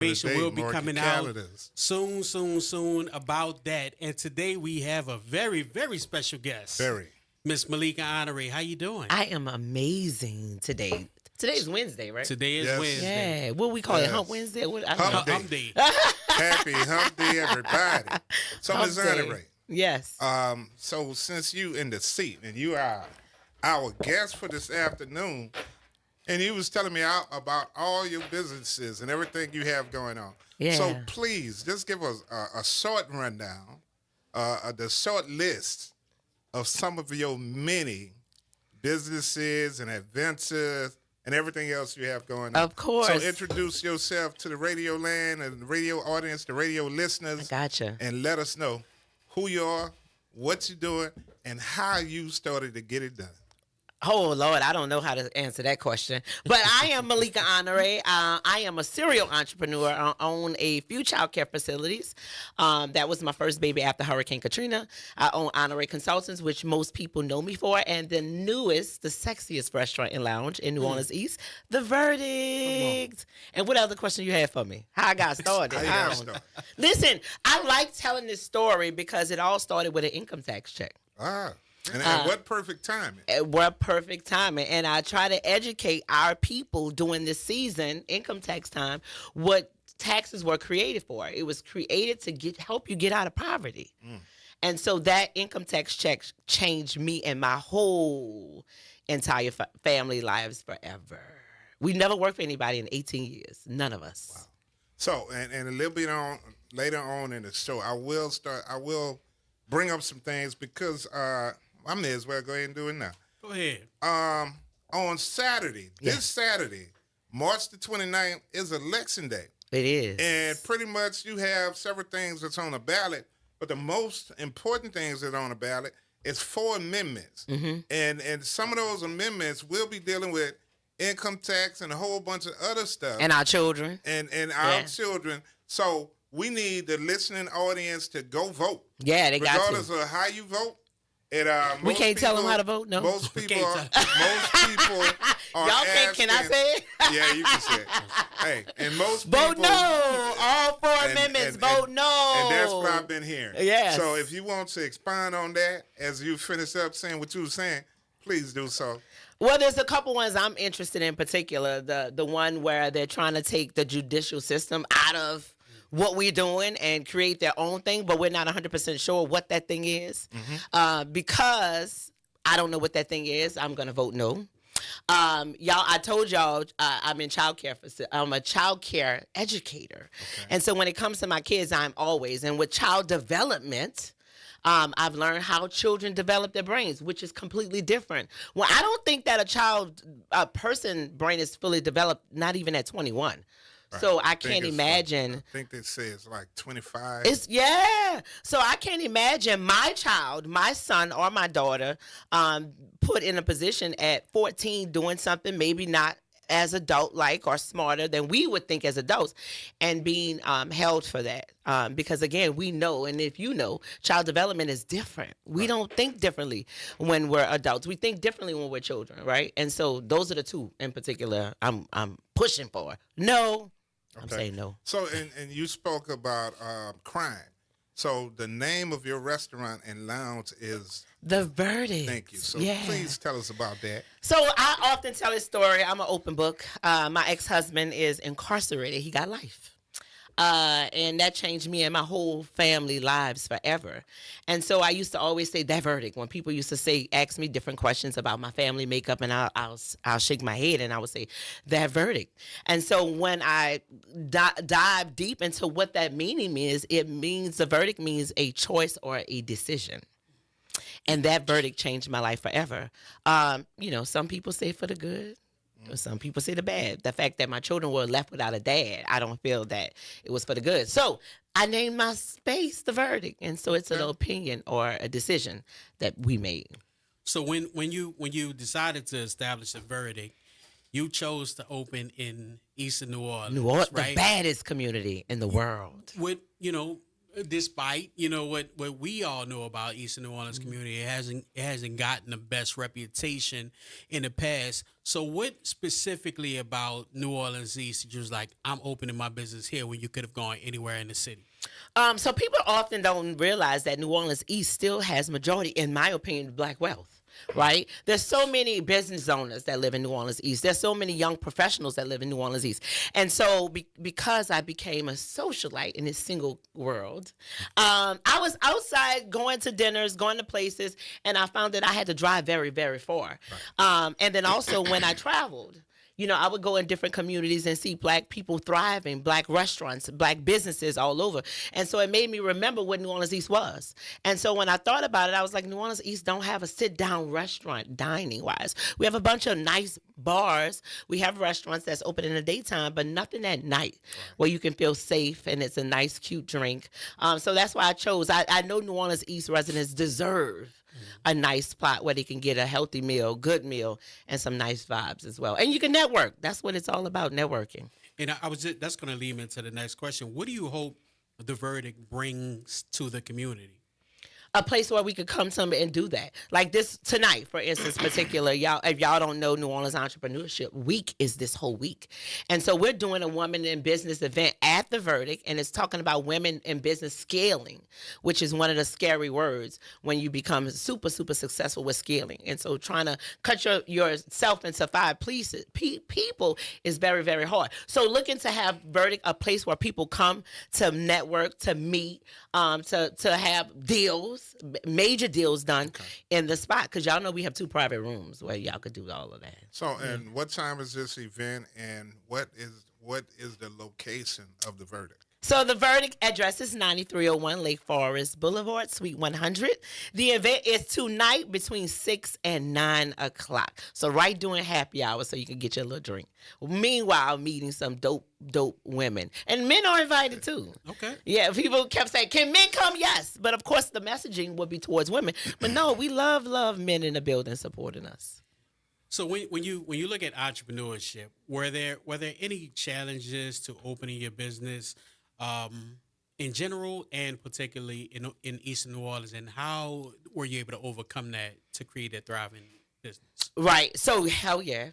information will be mark your coming out calendars. soon about that. And today we have a very, very special guest. Very. Miss Malika Honore. How you doing? I am amazing today. Today's Wednesday, right? Today is Yes. Wednesday. Yeah. What we call it? Yes. Hump Wednesday? What, I Hump don't know. Day. Hump day. Happy Hump Day, everybody. So, Hump Ms. Day. Honore, Yes. so since you in the seat and you are our guest for this afternoon, and you was telling me out about all your businesses and everything you have going on. Yeah. So please, just give us a short rundown, the short list of some of your many businesses and adventures and everything else you have going on. Of course. So introduce yourself to the radio land and the radio audience, the radio listeners. Gotcha. And let us know who you are, what you're doing, and how you started to get it done. Oh, Lord, I don't know how to answer that question. But I am Malika Honore. I am a serial entrepreneur. I own a few child care facilities. That was my first baby after Hurricane Katrina. I own Honore Consultants, which most people know me for. And the newest, the sexiest restaurant and lounge in New Orleans East, The Verdict. And what other question you had for me? How I got started? How you got started? Listen, I like telling this story because it all started with an income tax check. And what perfect timing. What perfect timing. And I try to educate our people during this season, income tax time, what taxes were created for. It was created to help you get out of poverty. And so that income tax check changed me and my whole entire family lives forever. We never worked for anybody in 18 years. None of us. Wow. So, and a little bit later on in the show, I will bring up some things because I may as well go ahead and do it now. Go ahead. On Saturday, this Saturday, March the 29th, is Election Day. It is. And pretty much you have several things that's on the ballot, but the most important things that are on the ballot is 4 amendments. And some of those amendments will be dealing with income tax and a whole bunch of other stuff. And our children. And our children. So we need the listening audience to go vote. Yeah, they got to. Regardless of how you vote. And, we can't tell them how to vote. No, most people are. Y'all asking, can I say it? Yeah, you can say it. Hey, and most vote people no. All 4 amendments. Vote no. And that's what I've been hearing. Yes. So if you want to expand on that as you finish up saying what you were saying, please do so. Well, there's a couple ones I'm interested in particular. The one where they're trying to take the judicial system out of what we're doing and create their own thing, but we're not 100% sure what that thing is. Because I don't know what that thing is, I'm going to vote no. Y'all, I told y'all I'm in childcare. I'm a childcare educator. Okay. And so when it comes to my kids, I'm always. And with child development, I've learned how children develop their brains, which is completely different. Well, I don't think that a person brain is fully developed, not even at 21. Right. So I can't imagine. I think they say it's like 25. So I can't imagine my child, my son or my daughter, put in a position at 14 doing something maybe not as adult-like or smarter than we would think as adults, and being held for that. Because again, we know, and if you know, child development is different. We don't think differently when we're adults. We think differently when we're children, right? And so those are the two in particular I'm pushing for. No. I'm saying no. So, and you spoke about crime. So the name of your restaurant and lounge is? The Verdict. Thank you. So yeah. Please tell us about that. So I often tell this story. I'm an open book. My ex-husband is incarcerated. He got life. And that changed me and my whole family lives forever. And so I used to always say that verdict when people used to ask me different questions about my family makeup, and I'll shake my head and I would say that verdict. And so when I dive deep into what that meaning is, it means the verdict means a choice or a decision. And that verdict changed my life forever. Some people say for the good. Some people say the bad. The fact that my children were left without a dad, I don't feel that it was for the good. So I named my space The Verdict. And so it's an opinion or a decision that we made. So when you decided to establish a Verdict, you chose to open in Eastern New Orleans. New Orleans, right? The baddest community in the world. With, despite what we all know about Eastern New Orleans community, it hasn't gotten the best reputation in the past. So what specifically about New Orleans East that you was like, I'm opening my business here when you could have gone anywhere in the city? So people often don't realize that New Orleans East still has majority, in my opinion, black wealth. Right? There's so many business owners that live in New Orleans East. There's so many young professionals that live in New Orleans East. And so because I became a socialite in this single world, I was outside going to dinners, going to places, and I found that I had to drive very, very far. Right. And then also when I traveled, I would go in different communities and see black people thriving, black restaurants, black businesses all over. And so it made me remember what New Orleans East was. And so when I thought about it, I was like, New Orleans East don't have a sit-down restaurant dining-wise. We have a bunch of nice bars. We have restaurants that's open in the daytime, but nothing at night where you can feel safe and it's a nice, cute drink. So that's why I chose. I know New Orleans East residents deserve a nice spot where they can get a healthy meal, good meal, and some nice vibes as well. And you can network. That's what it's all about, networking. And that's going to lead me into the next question. What do you hope the verdict brings to the community? A place where we could come to and do that. Like this tonight, for instance, particular, if y'all don't know, New Orleans Entrepreneurship Week is this whole week. And so we're doing a women in business event at the verdict, and it's talking about women in business scaling, which is one of the scary words when you become super, super successful with scaling. And so trying to cut yourself into 5 pieces, people is very, very hard. So looking to have verdict a place where people come to network, to meet, to have deals, major deals done in the spot, because y'all know we have 2 private rooms where y'all could do all of that. So, and what time is this event, and what is the location of the verdict? So the verdict address is 9301 Lake Forest Boulevard, Suite 100. The event is tonight between 6 and 9 o'clock. So right during happy hour, so you can get your little drink. Meanwhile, meeting some dope women. And men are invited too. Okay. Yeah, people kept saying, can men come? Yes. But of course, the messaging would be towards women. But no, we love men in the building supporting us. So when you look at entrepreneurship, were there any challenges to opening your business in general and particularly in Eastern New Orleans, and how were you able to overcome that to create a thriving business? Right. So hell yeah.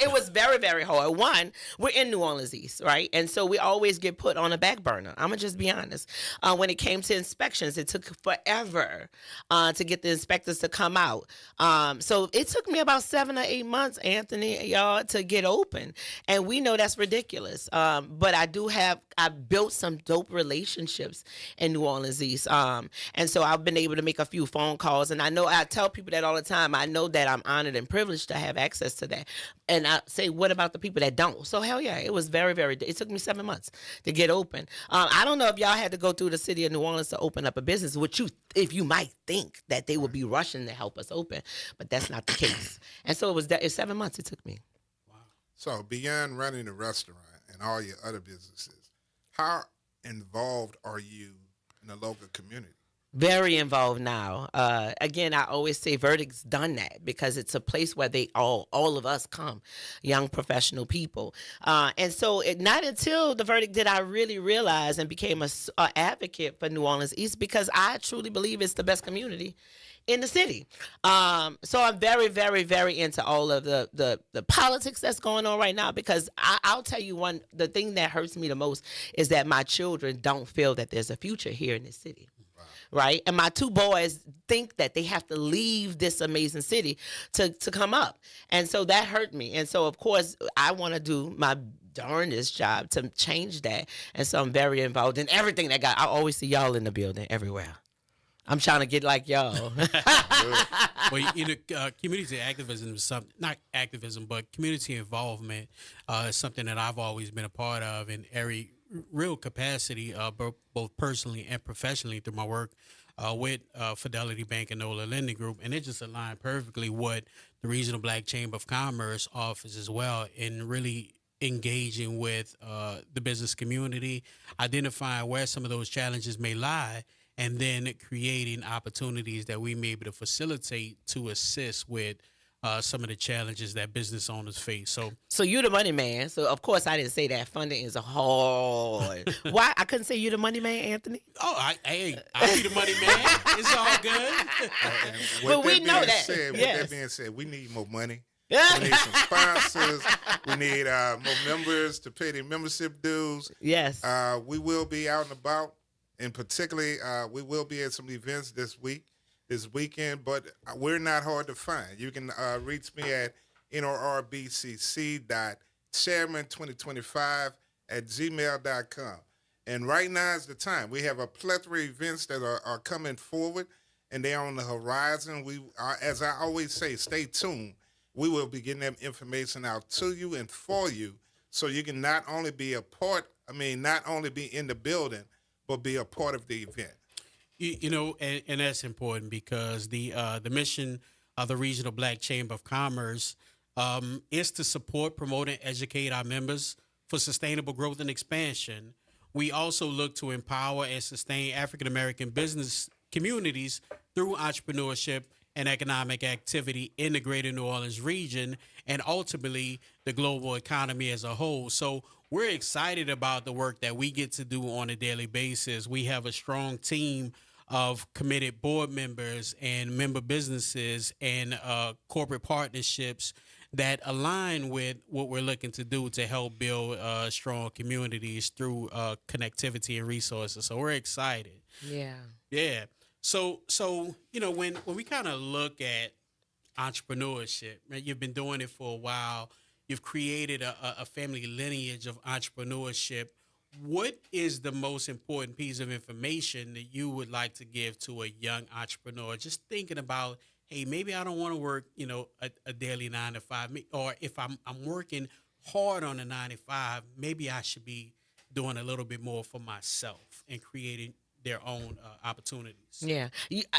It was very, very hard. One, we're in New Orleans East, right? And so we always get put on a back burner. I'm going to just be honest. When it came to inspections, it took forever to get the inspectors to come out. So it took me about 7 or 8 months, Anthony, y'all, to get open. And we know that's ridiculous. But I built some dope relationships in New Orleans East. And so I've been able to make a few phone calls. And I know I tell people that all the time. I know that I'm honored and privileged to have access to that. And I say, what about the people that don't? So hell yeah, it was very, very, it took me 7 months to get open. I don't know if y'all had to go through the city of New Orleans to open up a business, if you might think that they would be rushing to help us open, but that's not the case. And so it's 7 months it took me. Wow. So beyond running the restaurant and all your other businesses, how involved are you in the local community? Very involved now. Again, I always say Verdict's done that because it's a place where all of us come, young professional people. And so not until the Verdict did I really realize and became a advocate for New Orleans East, because I truly believe it's the best community in the city. So I'm very, very, very into all of the politics that's going on right now, because I'll tell you the thing that hurts me the most is that my children don't feel that there's a future here in this city. Right? And my 2 boys think that they have to leave this amazing city to come up. And so that hurt me. And so, of course, I want to do my darndest job to change that. And so I'm very involved in everything that I always see y'all in the building everywhere. I'm trying to get like y'all. Well, community activism is something, not activism, but community involvement is something that I've always been a part of in every real capacity, both personally and professionally through my work with Fidelity Bank and NOLA Lending Group. And it just aligned perfectly what the Regional Black Chamber of Commerce offers as well, in really engaging with the business community, identifying where some of those challenges may lie, and then creating opportunities that we may be able to facilitate to assist with some of the challenges that business owners face. So you the money man. So of course I didn't say that. Funding is hard. Why I couldn't say you the money man, Anthony? I'll be the money man. It's all good. But we know that. With Yes. that being said, we need more money. We need some sponsors. We need more members to pay their membership dues. Yes. We will be out and about, and particularly we will be at some events this weekend, but we're not hard to find. You can reach me at norbcc.chairman2025@gmail.com. And right now is the time. We have a plethora of events that are coming forward, and they're on the horizon. We are, as I always say, stay tuned. We will be getting that information out to you and for you, so you can not only be in the building, but be a part of the event. And that's important because the mission of the Regional Black Chamber of Commerce is to support, promote, and educate our members for sustainable growth and expansion. We also look to empower and sustain African American business communities through entrepreneurship and economic activity in the greater New Orleans region, and ultimately the global economy as a whole. So we're excited about the work that we get to do on a daily basis. We have a strong team of committed board members and member businesses and corporate partnerships that align with what we're looking to do to help build strong communities through connectivity and resources. So we're excited. Yeah. Yeah. So when we kind of look at entrepreneurship, right, you've been doing it for a while. You've created a family lineage of entrepreneurship. What is the most important piece of information that you would like to give to a young entrepreneur? Just thinking about, hey, maybe I don't want to work, a daily 9 to 5, or if I'm working hard on a 9 to 5, maybe I should be doing a little bit more for myself and creating their own opportunities. Yeah,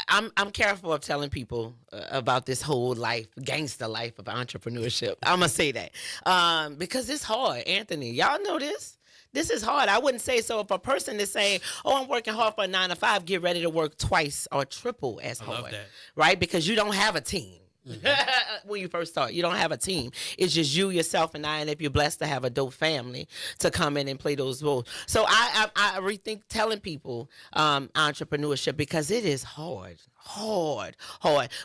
I'm careful of telling people about this whole gangster life of entrepreneurship. I'm gonna say that because it's hard, Anthony. Y'all know this. This is hard. I wouldn't say so. If a person is saying, "Oh, I'm working hard for a 9 to 5," get ready to work twice or triple as hard, love that. right? Because you don't have a team. When you first start, you don't have a team. It's just you, yourself, and I. And if you're blessed to have a dope family to come in and play those roles, so I rethink telling people entrepreneurship because it is hard.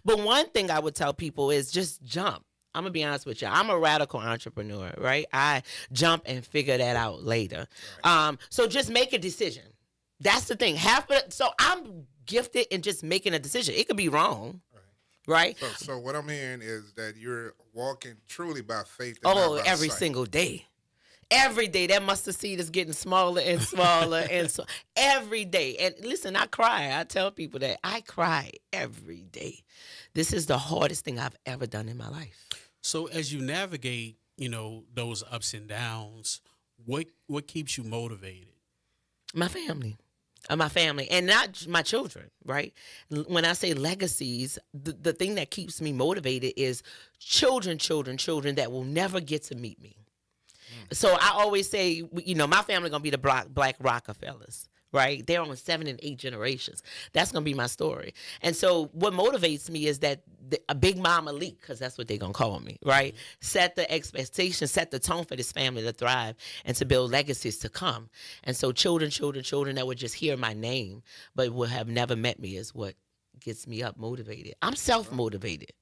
But one thing I would tell people is just jump. I'm gonna be honest with you. I'm a radical entrepreneur, right? I jump and figure that out later. Right. So just make a decision. That's the thing. So I'm gifted in just making a decision. It could be wrong. Right. So what I'm hearing is that you're walking truly by faith. And not by every sight. single day. Every day, that mustard seed is getting smaller and smaller and so every day. And listen, I cry. I tell people that I cry every day. This is the hardest thing I've ever done in my life. So as you navigate, those ups and downs, what keeps you motivated? My family. And not my children, right? When I say legacies, the thing that keeps me motivated is children that will never get to meet me. So I always say, my family going to be the Black Rockefellers, right? They're on 7 and 8 generations. That's going to be my story. And so what motivates me is that a Big Mama Leak, because that's what they're going to call me, right? Set the expectation, set the tone for this family to thrive and to build legacies to come. And so children that would just hear my name but will have never met me is what gets me up motivated. I'm self-motivated.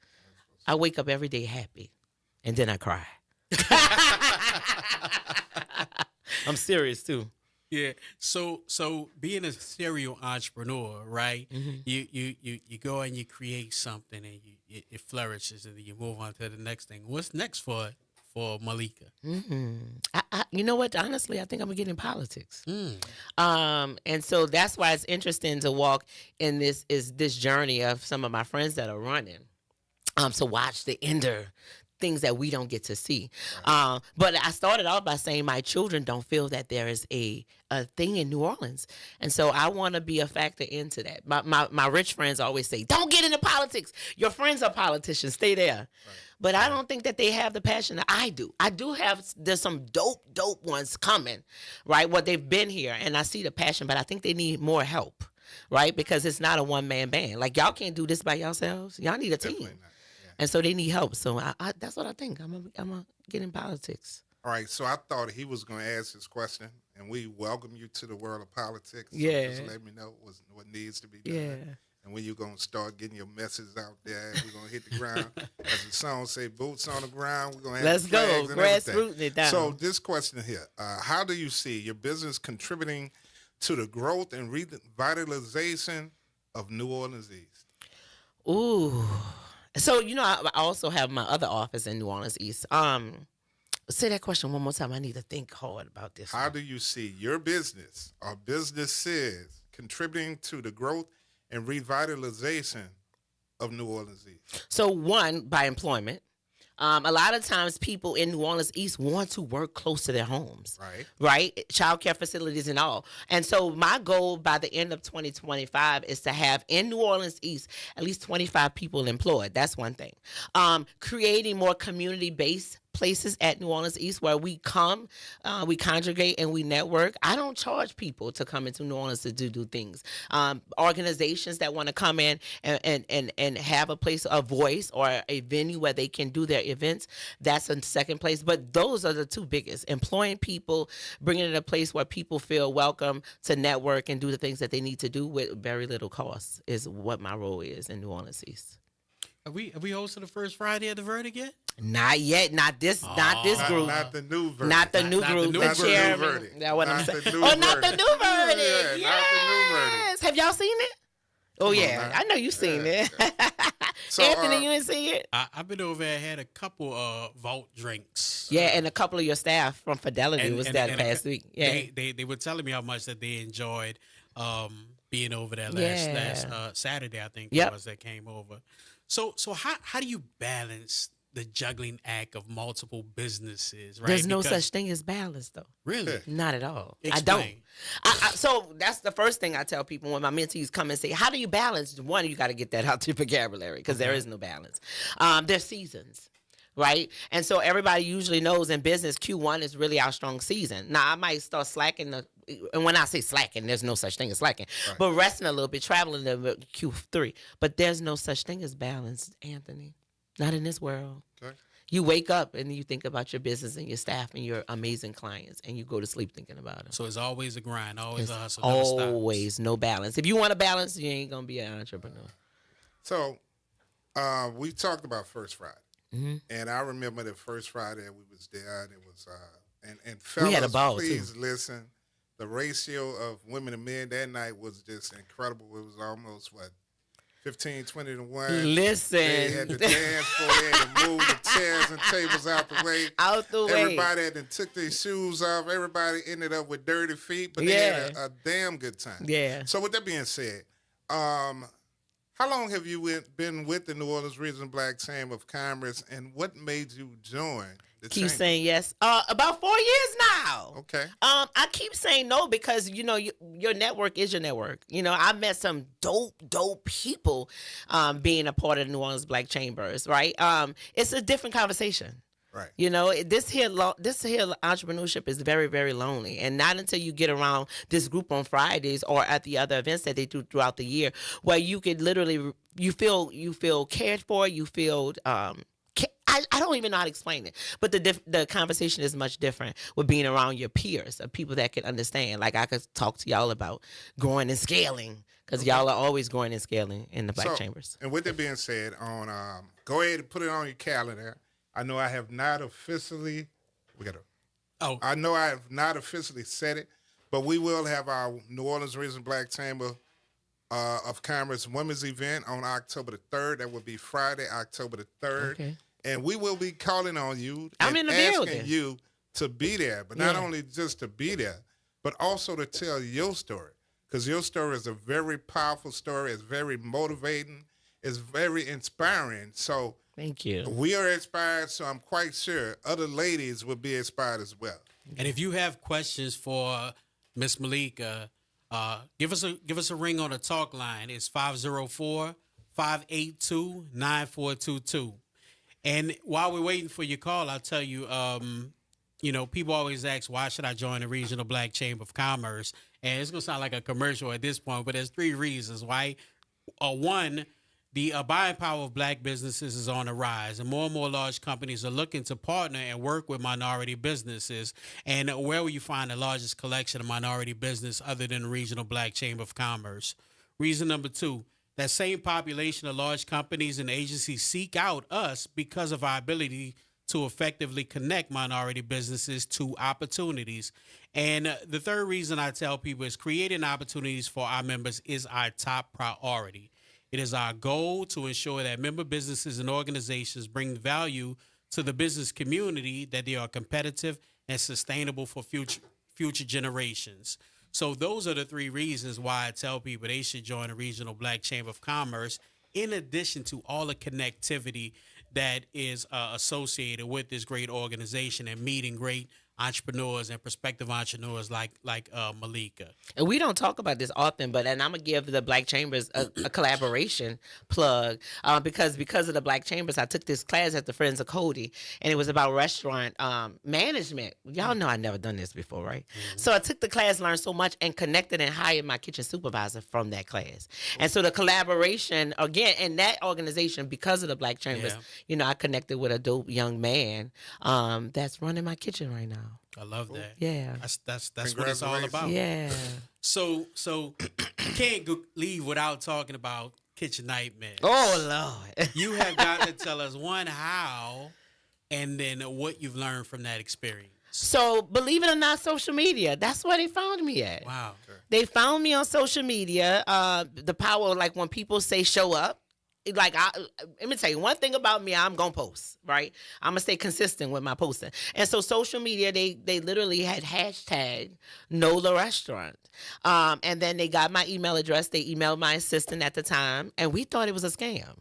I wake up every day happy, and then I cry. I'm serious, too. Yeah. So being a serial entrepreneur, right? Mm-hmm. You go and you create something and it flourishes and then you move on to the next thing. What's next for Malika? Mm-hmm. You know what? Honestly, I think I'm gonna get in politics. And so that's why it's interesting to walk in this journey of some of my friends that are running. To watch the inner things that we don't get to see. But I started off by saying my children don't feel that there is a thing in New Orleans. And so I want to be a factor into that. My rich friends always say, don't get into politics. Your friends are politicians. Stay there. Right. But I don't think that they have the passion that I do. There's some dope ones coming, right? Well, they've been here and I see the passion, but I think they need more help, right? Because it's not a one-man band. Like, y'all can't do this by yourselves. Y'all need a team. And so they need help. So that's what I think. I'm gonna get in politics. All right, so I thought he was going to ask this question, and we welcome you to the world of politics. So Yeah. just let me know what needs to be done. Yeah. And when you're going to start getting your message out there, we're going to hit the ground. As the song say, boots on the ground. We're going to have Let's go. flags and everything. Grassrooting it down. So this question here, how do you see your business contributing to the growth and revitalization of New Orleans East? Ooh. So, I also have my other office in New Orleans East. Say that question one more time. I need to think hard about this. How do you see your business or businesses contributing to the growth and revitalization of New Orleans East? So, one, by employment. A lot of times people in New Orleans East want to work close to their homes. Right? Child care facilities and all. And so my goal by the end of 2025 is to have in New Orleans East at least 25 people employed. That's one thing. Creating more community-based places at New Orleans East where we come, we congregate, and we network. I don't charge people to come into New Orleans to do things. Organizations that want to come in and have a place, a voice, or a venue where they can do their events, that's a second place. But those are the two biggest. Employing people, bringing it a place where people feel welcome to network and do the things that they need to do with very little cost is what my role is in New Orleans East. Have we hosted the first Friday at the Verdict yet? Not yet. Not this group. Not the new verdict. Not the new Not the group. new The verdict. chairman. Verdict. That's what I'm Not saying. the new Oh, not the verdict. new verdict. Yeah, Yes. not the new verdict. Have y'all seen it? Oh, Come on, yeah. man. I know you've seen it. So, Anthony, you ain't seen it? I've been over there, had a couple vault drinks. Yeah, and a couple of your staff from Fidelity was there and past week. Yeah. They were telling me how much that they enjoyed being over there Yeah. last Saturday, I think Yep. it was that came over. So how do you balance the juggling act of multiple businesses, right? There's no Because- such thing as balance, though. Really? Not at all. Explain. I don't. So that's the first thing I tell people when my mentees come and say, how do you balance? One, you got to get that out your vocabulary because there is no balance. There's seasons. Right. And so everybody usually knows in business, Q1 is really our strong season. Now, I might start slacking. And when I say slacking, there's no such thing as slacking, but resting a little bit, traveling a little bit, Q3. But there's no such thing as balance, Anthony. Not in this world. Okay. You wake up and you think about your business and your staff and your amazing clients, and you go to sleep thinking about them. So it's always a grind, always It's a hustle. Never stops. always no balance. If you want a balance, you ain't gonna be an entrepreneur. So we talked about First Friday. Mm-hmm. And I remember the first Friday we was there, and it was and fellas, We had a ball, please too. listen. The ratio of women and men that night was just incredible. It was almost 15, 20 to 1. Listen. They had to dance for it and move the chairs and tables out the way. Out the way. Everybody had to took their shoes off. Everybody ended up with dirty feet, but they had a damn good time. Yeah. So with that being said, how long have you been with the New Orleans Regional Black Chamber of Commerce, and what made you join the Keep chamber? saying yes. About 4 years now. Okay. I keep saying no because your network is your network. I met some dope people being a part of the New Orleans Black Chambers. Right. It's a different conversation. Right. This here entrepreneurship is very, very lonely, and not until you get around this group on Fridays or at the other events that they do throughout the year, where you could literally you feel cared for, you feel. I don't even know how to explain it, but the conversation is much different with being around your peers, of people that can understand. Like I could talk to y'all about growing and scaling because y'all are always growing and scaling in the Black Chambers. And with that being said, go ahead and put it on your calendar. I know I have not officially. I know I have not officially said it, but we will have our New Orleans Regional Black Chamber of Commerce Women's event on October the 3rd. That will be Friday, October the 3rd. Okay. And we will be calling on you I'm and in the asking building. you to be there, but not Yeah. only just to be there, but also to tell your story. Because your story is a very powerful story. It's very motivating. It's very inspiring. So Thank you. we are inspired, so I'm quite sure other ladies will be inspired as well. And if you have questions for Miss Malika, give us a ring on the talk line. It's 504-582-9422. And while we're waiting for your call, I'll tell you, people always ask, why should I join the Regional Black Chamber of Commerce? And it's going to sound like a commercial at this point, but there's 3 reasons why. One, The buying power of black businesses is on the rise, and more large companies are looking to partner and work with minority businesses. And where will you find the largest collection of minority business other than the Regional Black Chamber of Commerce? Reason number two, that same population of large companies and agencies seek out us because of our ability to effectively connect minority businesses to opportunities. And the third reason I tell people is creating opportunities for our members is our top priority. It is our goal to ensure that member businesses and organizations bring value to the business community, that they are competitive and sustainable for future generations. So those are the three reasons why I tell people they should join the Regional Black Chamber of Commerce, in addition to all the connectivity that is associated with this great organization and meeting great entrepreneurs and prospective entrepreneurs like Malika. And we don't talk about this often, and I'm gonna give the Black Chambers a collaboration plug because of the Black Chambers, I took this class at the Friends of Cody, and it was about restaurant management. Y'all know I've never done this before, right? Mm-hmm. So I took the class, learned so much, and connected and hired my kitchen supervisor from that class. And so the collaboration again in that organization, because of the Black Chambers, I connected with a dope young man that's running my kitchen right now. I love that. Yeah, that's what it's all about. Yeah. So you can't leave without talking about Kitchen Nightmares. Oh Lord. You have got to tell us one how, and then what you've learned from that experience. So believe it or not, social media. That's where they found me at. Wow. Okay. They found me on social media. The power of, like, when people say show up. Like, let me tell you one thing about me. I'm gonna post, right? I'm gonna stay consistent with my posting. And so social media, they literally had hashtag NOLA Restaurant, and then they got my email address. They emailed my assistant at the time, and we thought it was a scam.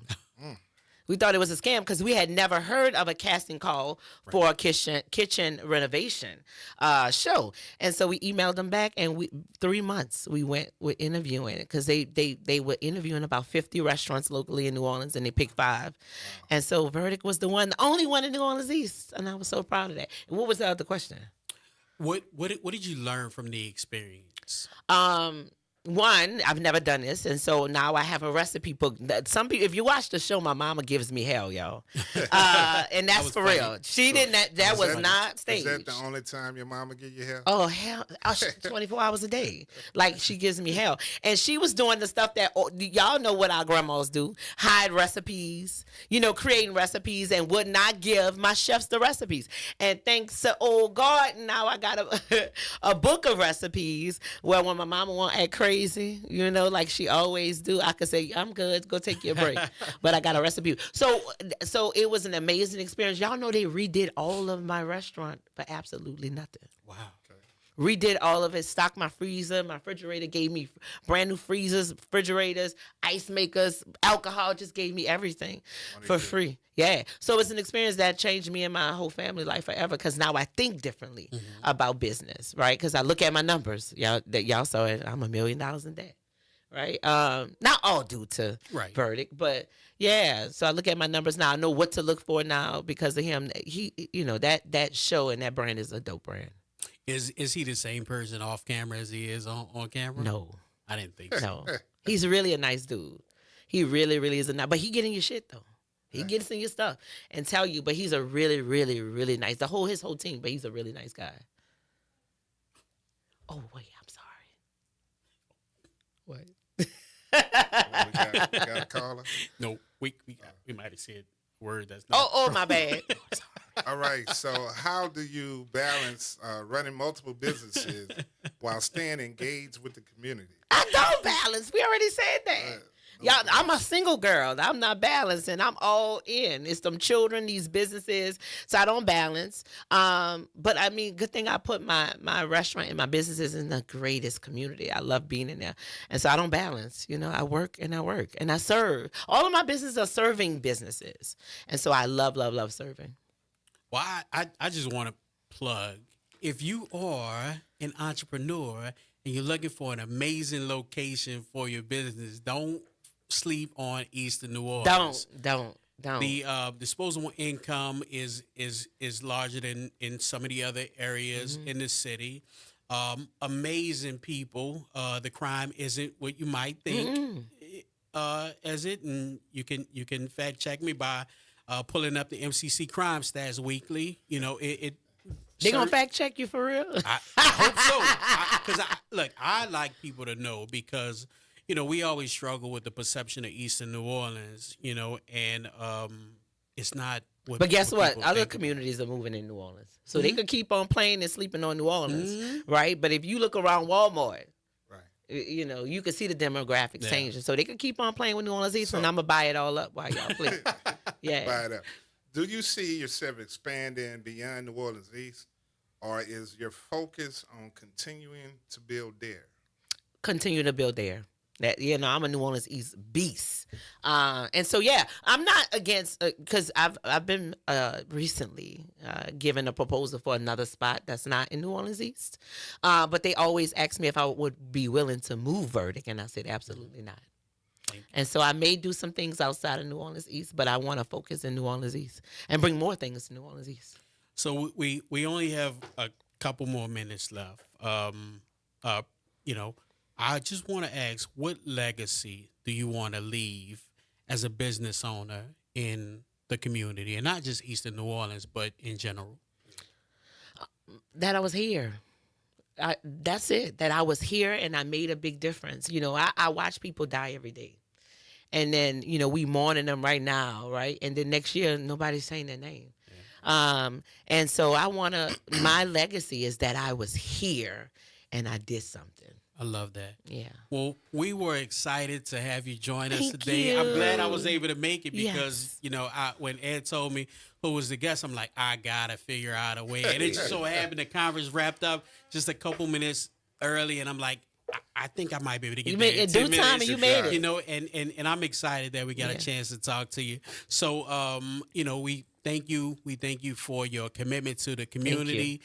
We thought it was a scam because we had never heard of a casting call for a kitchen renovation show. And so we emailed them back, and 3 months we went with interviewing because they were interviewing about 50 restaurants locally in New Orleans, and they picked 5. Wow. And so Verdict was the only one in New Orleans East, and I was so proud of that. And what was the other question? What did you learn from the experience? One, I've never done this, and so now I have a recipe book. Some people, if you watch the show, my mama gives me hell, y'all, and that's for funny. Real. She didn't. That was not staged. Is that the only time your mama give you hell? Oh hell, 24 hours a day. Like, she gives me hell, and she was doing the stuff that y'all know what our grandmas do: hide recipes, creating recipes, and would not give my chefs the recipes. And thanks to old God, now I got a book of recipes where when my mama want to act crazy, like she always do, I could say, I'm good, go take your break. But I got a recipe. So it was an amazing experience. Y'all know they redid all of my restaurant for absolutely nothing. Wow. Redid all of it, stocked my freezer, my refrigerator, gave me brand new freezers, refrigerators, ice makers, alcohol, just gave me everything for free. Yeah. So it's an experience that changed me and my whole family life forever, because now I think differently about business, right? Because I look at my numbers. Y'all saw it. I'm $1 million in debt, right? Not all due to Verdict, but yeah. So I look at my numbers now. I know what to look for now because of him. He, that show and that brand is a dope brand. Is he the same person off camera as he is on camera? No. I didn't think so. No. He's really a nice dude. He really, really is a nice, but he get in your shit though. He gets in your stuff and tell you, but he's a really, really, really nice, his whole team, but he's a really nice guy. Oh, wait, I'm sorry. What? We got a caller? No, we might have said a word that's not. Oh, my bad. All right. So how do you balance running multiple businesses while staying engaged with the community? I don't balance. We already said that. Y'all, I'm a single girl. I'm not balancing. I'm all in. It's them children, these businesses. So I don't balance. But I mean, good thing I put my restaurant and my businesses in the greatest community. I love being in there. And so I don't balance. I work and I serve. All of my businesses are serving businesses. And so I love, love, love serving. Well, I just want to plug, if you are an entrepreneur and you're looking for an amazing location for your business, don't sleep on Eastern New Orleans. Don't. The disposable income is larger than in some of the other areas in the city. Amazing people. The crime isn't what you might think. as it, and you can fact check me by pulling up the MCC Crime Stats Weekly. You know, it They gonna fact check you for real? I hope so. Because look, I like people to know, because you know we always struggle with the perception of Eastern New Orleans. You know, and it's not. But guess what? Other think. communities are moving in New Orleans, so they could keep on playing and sleeping on New Orleans, right? But if you look around Walmart, Right. you know you can see the demographics Yeah. changing. So they could keep on playing with New Orleans East, and I'm gonna buy it all up while y'all play. Yeah. Buy it up. Do you see yourself expanding beyond New Orleans East, or is your focus on continuing to build there? Continue to build there. That, you know, I'm a New Orleans East beast, and so yeah, I'm not against, because I've been recently given a proposal for another spot that's not in New Orleans East, but they always ask me if I would be willing to move Verdict, and I said absolutely not. And so I may do some things outside of New Orleans East, but I want to focus in New Orleans East and bring more things to New Orleans East. So we only have a couple more minutes left. You know, I just want to ask, what legacy do you want to leave as a business owner in the community, and not just Eastern New Orleans, but in general? That I was here. That's it. That I was here and I made a big difference. You know, I watch people die every day. And then, you know, we mourning them right now, right? And then next year, nobody's saying their name. Yeah. And so my legacy is that I was here and I did something. I love that. Yeah. Well, we were excited to have you join us Thank today. you. I'm glad I was able to make it, because, Yes. you know, when Ed told me who was the guest, I'm like, I got to figure out a way. And it just so happened the conference wrapped up just a couple minutes early, and I'm like, I think I might be able to get You there made in it 10 due time minutes. and you made it. You know, and I'm excited that we got a Yeah. chance to talk to you. So, you know, we thank you. We thank you for your commitment to the community,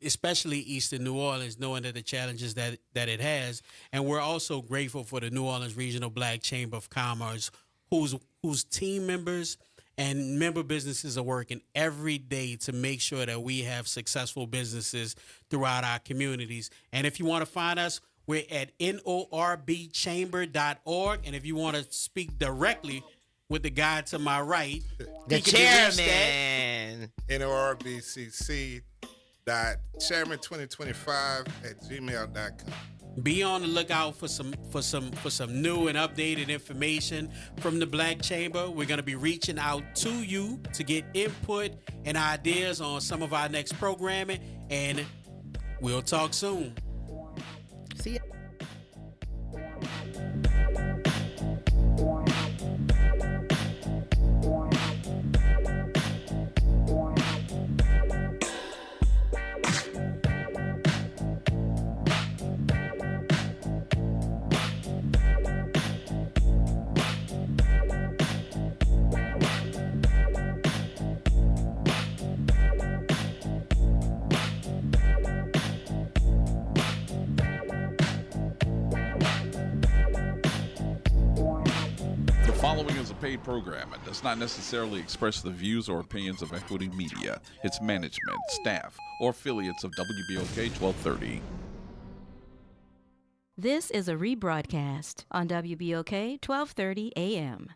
especially Eastern New Orleans, knowing that the challenges that it has. And we're also grateful for the New Orleans Regional Black Chamber of Commerce, whose team members and member businesses are working every day to make sure that we have successful businesses throughout our communities. And if you want to find us, we're at norbchamber.org. And if you want to speak directly with the guy to my right, The he can be reached at chairman. NORBCC.chairman2025@gmail.com. Be on the lookout for some new and updated information from the Black Chamber. We're going to be reaching out to you to get input and ideas on some of our next programming, and we'll talk soon. See ya. The following is a paid program and does not necessarily express the views or opinions of Equity Media, its management, staff, or affiliates of WBOK 1230. This is a rebroadcast on WBOK 1230 AM.